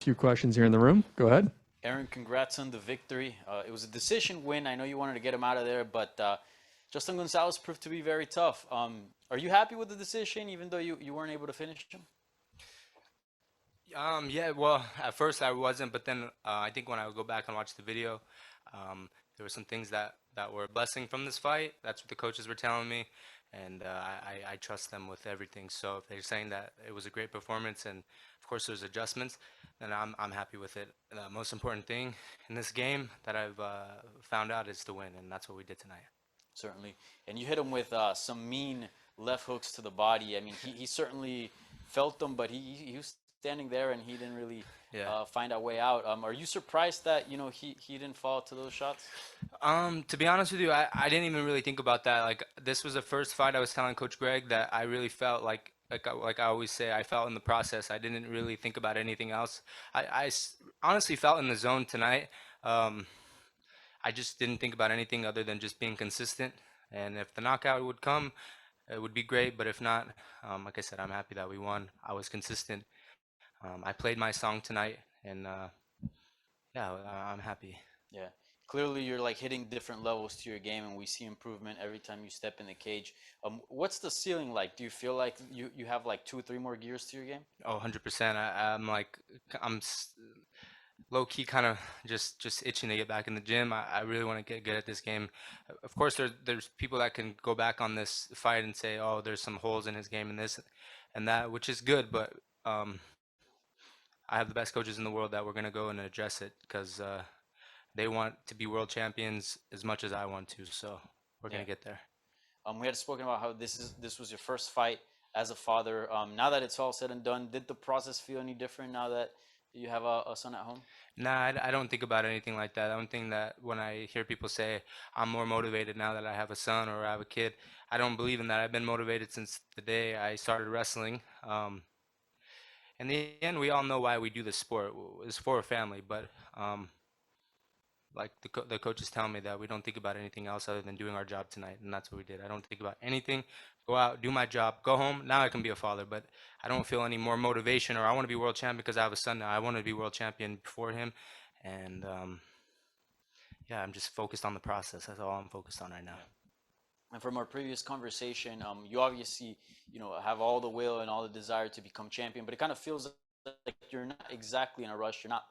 Few questions here in the room. Go ahead. Aaron, congrats on the victory. It was a decision win. I know you wanted to get him out of there, but Justin Gonzales proved to be very tough. Are you happy with the decision, even though you weren't able to finish him? Yeah, well, at first I wasn't, but then I think when I would go back and watch the video, there were some things that were a blessing from this fight. That's what the coaches were telling me, and I trust them with everything. So if they're saying that it was a great performance, and of course there's adjustments, then I'm happy with it. The most important thing in this game that I've found out is to win, and that's what we did tonight. Certainly. And you hit him with some mean left hooks to the body. I mean, he certainly felt them, but he was standing there and he didn't really Yeah. find a way out. Are you surprised that he didn't fall to those shots? To be honest with you, I didn't even really think about that. Like this was the first fight I was telling Coach Greg that I really felt like I always say I felt in the process. I didn't really think about anything else. Honestly felt in the zone tonight. Um, I just didn't think about anything other than just being consistent. And if the knockout would come, it would be great. But if not, like I said, I'm happy that we won. I was consistent. I played my song tonight, and yeah, I'm happy. Yeah. Clearly, you're like hitting different levels to your game, and we see improvement every time you step in the cage. What's the ceiling like? Do you feel like you have like two or three more gears to your game? Oh, 100%. I'm like, I'm low key kind of just itching to get back in the gym. I really want to get good at this game. Of course, there's people that can go back on this fight and say, oh, there's some holes in his game and this and that, which is good. But um, I have the best coaches in the world that we're gonna go and address it because they want to be world champions as much as I want to. So we're Yeah. gonna get there. We had spoken about how this was your first fight as a father. Now that it's all said and done, did the process feel any different now that you have a son at home? Nah, I don't think about anything like that. I don't think that when I hear people say I'm more motivated now that I have a son or I have a kid, I don't believe in that. I've been motivated since the day I started wrestling. In the end, we all know why we do this sport. It's for a family, but um, like the coaches tell me that we don't think about anything else other than doing our job tonight, and that's what we did. I don't think about anything. Go out, do my job, go home. Now I can be a father, but I don't feel any more motivation or I want to be world champion because I have a son now. I want to be world champion before him, and yeah, I'm just focused on the process. That's all I'm focused on right now. Yeah. And from our previous conversation, you obviously, have all the will and all the desire to become champion, but it kind of feels like you're not exactly in a rush. You're not,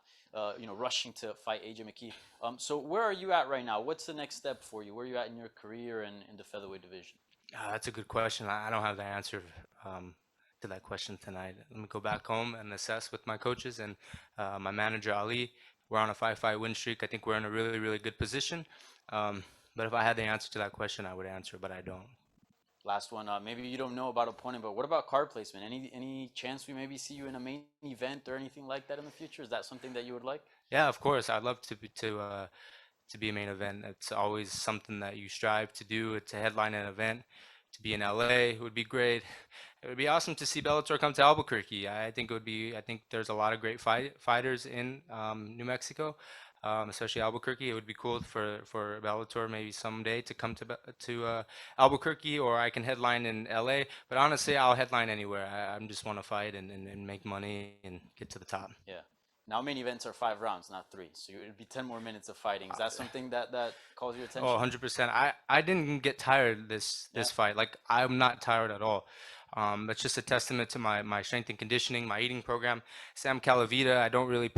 rushing to fight AJ McKee. So where are you at right now? What's the next step for you? Where are you at in your career and in the featherweight division? That's a good question. I don't have the answer um, to that question tonight. Let me go back home and assess with my coaches and my manager Ali. We're on a five-fight win streak. I think we're in a really, really good position. Um, but if I had the answer to that question, I would answer, but I don't. Last one. Maybe you don't know about opponent, but what about card placement? Any chance we maybe see you in a main event or anything like that in the future? Is that something that you would like? Yeah, of course. I'd love to be a main event. It's always something that you strive to do. To headline an event, to be in LA would be great. It would be awesome to see Bellator come to Albuquerque. I think it would be. I think there's a lot of great fighters in New Mexico, especially Albuquerque. It would be cool for Bellator maybe someday to come to Albuquerque, or I can headline in LA. But honestly, I'll headline anywhere. I just want to fight and make money and get to the top. Yeah. Now main events are 5 rounds, not three. So it'd be 10 more minutes of fighting. Is that something that calls your Oh, attention? 100%. I didn't get tired Yeah. this fight. Like I'm not tired at all. That's just a testament to my strength and conditioning, my eating program. Sam Calavita, I don't really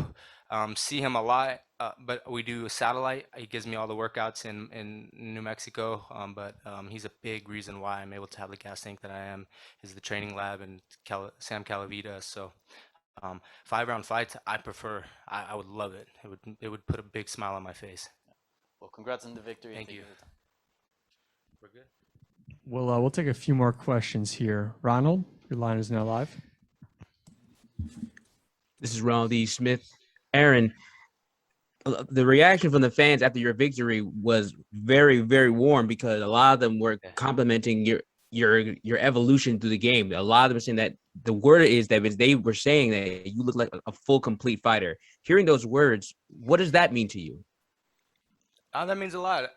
see him a lot, but we do a satellite. He gives me all the workouts in New Mexico. But he's a big reason why I'm able to have the gas tank that I am, is the training lab and Sam Calavita. So 5 round fights, I prefer. I would love it. It would put a big smile on my face. Well, congrats on the victory and Thank thank you. you for the time. We're good. We'll take a few more questions here. Ronald, your line is now live. This is Ronald D. Smith. Aaron, the reaction from the fans after your victory was very, very warm because a lot of them were Yeah. complimenting your evolution through the game. A lot of them were saying that the word is that they were saying that you look like a full, complete fighter. Hearing those words, what does that mean to you? That means a lot.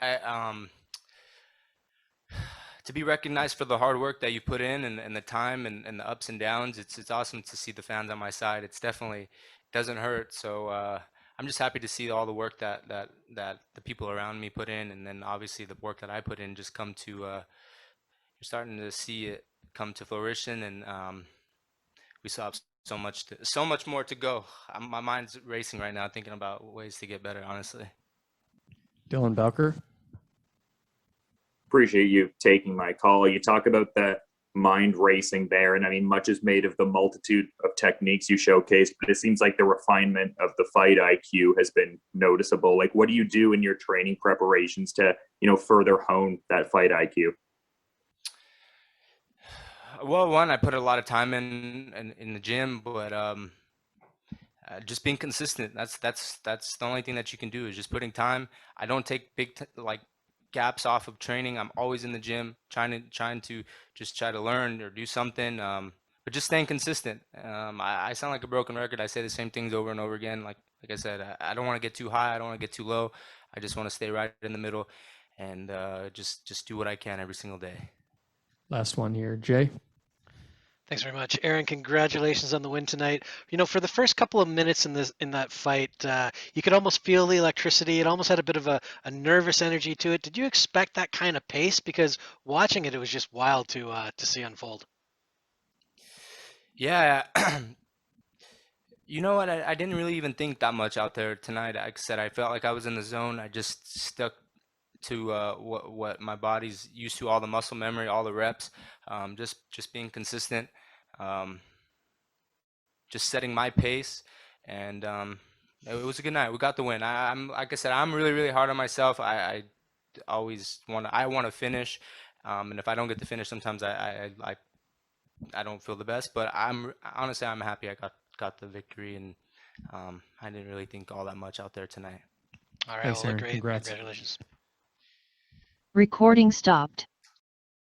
To be recognized for the hard work that you put in and the time and the ups and downs, it's awesome to see the fans on my side. It's definitely doesn't hurt. So I'm just happy to see all the work that the people around me put in, and then obviously the work that I put in just come to you're starting to see it come to fruition, and we still have so much more to go. My mind's racing right now, thinking about ways to get better. Honestly. Dylan Belker. Appreciate you taking my call. You talk about the mind racing there, and I mean, much is made of the multitude of techniques you showcase, but it seems like the refinement of the fight IQ has been noticeable. Like, what do you do in your training preparations to, further hone that fight IQ? Well, one, I put a lot of time in the gym, but just being consistent. That's the only thing that you can do is just putting time. I don't take like gaps off of training. I'm always in the gym, trying to just try to learn or do something. But just staying consistent. I sound like a broken record. I say the same things over and over again. Like I said, I don't want to get too high. I don't want to get too low. I just want to stay right in the middle, and just do what I can every single day. Last one here, Jay. Thanks very much, Aaron. Congratulations on the win tonight. For the first couple of minutes in that fight, you could almost feel the electricity. It almost had a bit of a nervous energy to it. Did you expect that kind of pace? Because watching it, it was just wild to see unfold. Yeah. You know what? I didn't really even think that much out there tonight. Like I said, I felt like I was in the zone. I just stuck to what my body's used to, all the muscle memory, all the reps, just being consistent, just setting my pace, and it was a good night. We got the win. I'm like I said, I'm really hard on myself. I always want to finish, and if I don't get to finish, sometimes I don't feel the best. But honestly I'm happy I got the victory, and I didn't really think all that much out there tonight. All right, Thanks, well, Aaron. great. Congrats. Congratulations. Recording stopped.